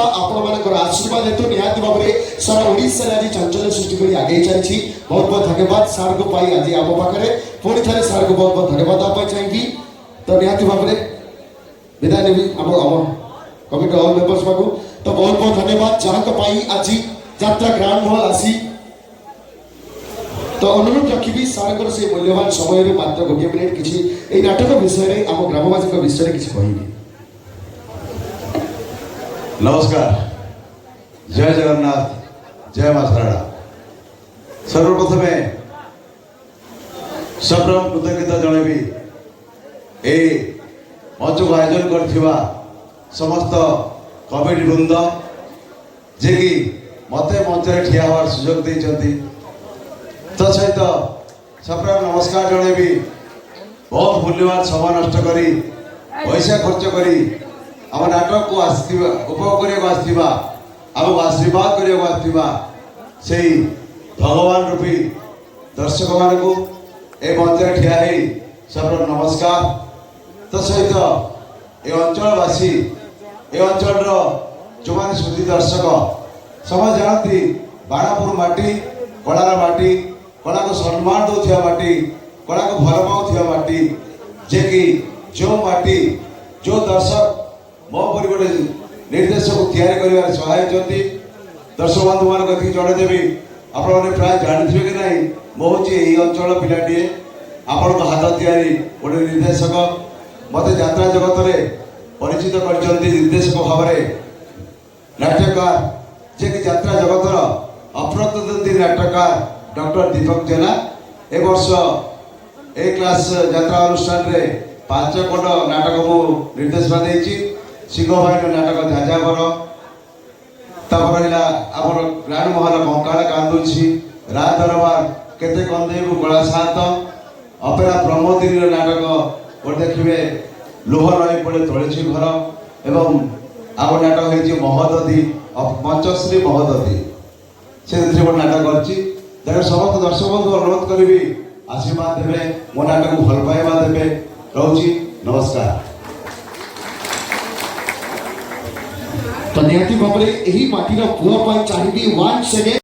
रखा आपण आशीर्वाद हेतु निहाती भाव में सारा ओडिशा आज चंचल सृष्टि कर आगे चली। बहुत बहुत धन्यवाद सार को पाई आज आम पाखे पुणी थे सार को बहुत बहुत धन्यवाद आप चाहिए। तो निहाती भाव में विदाय नेबी आम कमिटी ऑल मेंबर्स को तो बहुत बहुत धन्यवाद जहाँ आज यात्रा ग्रांड हॉल आसी। तो अनुरोध रखी सार से मूल्यवान समय मात्र गोटे मिनिट किसी नाटक विषय में आम ग्रामवासी विषय किसी कह। नमस्कार, जय जगन्नाथ, जय मां शारदा। सर्वप्रथम सप्रम कृतज्ञता जनबी ए मंच को आयोजन करथिबा समस्त कमिटी वृंद जे कि मते मंच रे ठिया होवार सुयोग देइछंती। तो सहित सप्रम नमस्कार जनबी बहुत मूल्यवान समय नष्ट करी पैसा खर्च करी आम नाटक को उपभोग करने आमको आशीर्वाद करने से भगवान रूपी दर्शक मान को ए मंच ठिया सब नमस्कार। तो सहित ए अंचलवासी ए अंचल जो मैंने सुधी दर्शक समझ जानती बाणापुर माटी कलार माटी कला को सम्मान दौरा माटी कला को भल पाऊा माटी जे कि जो माटी जो दर्शक मो पर गोटे निर्देशक को तैयारी कर सहाय होती। दर्शक बंधु मान जनईदेवी आपने प्राय जानते कि ना मो हूँ यही अंचल पिलाटे आपण हाथ तैयारी गोटे निर्देशक मत यात्रा जगत में परिचित कर निर्देशक भाव नाट्यकार जे कि यात्रा जगतर अप्रतिद्वंदी नाट्यकार डॉक्टर दीपक जेना ए वर्ष ए क्लास यात्रा अनुष्ठान रे 5 खंड नाटक मु निर्देशना देछि। सिंह भाई नाटक झांझावर तापर आमर ग्रांड महल कंकाल कांदुछि राज दरबार केते कंदेबु गला सात अपेरा ब्रह्मदिन नाटक और देखिए लोह नई पड़े तोड़े घर एवं आम नाटक होती महददी पंचश्री महददी से गोटे नाटक कर समस्त दर्शक बंधु अनुरोध करी आशीर्वाद देवे मो नाटक को भल पाइबा देवे रोची। नमस्कार। तो निहाती भाव में यही माटीर पुआ चाहिए 1 सेकेंड।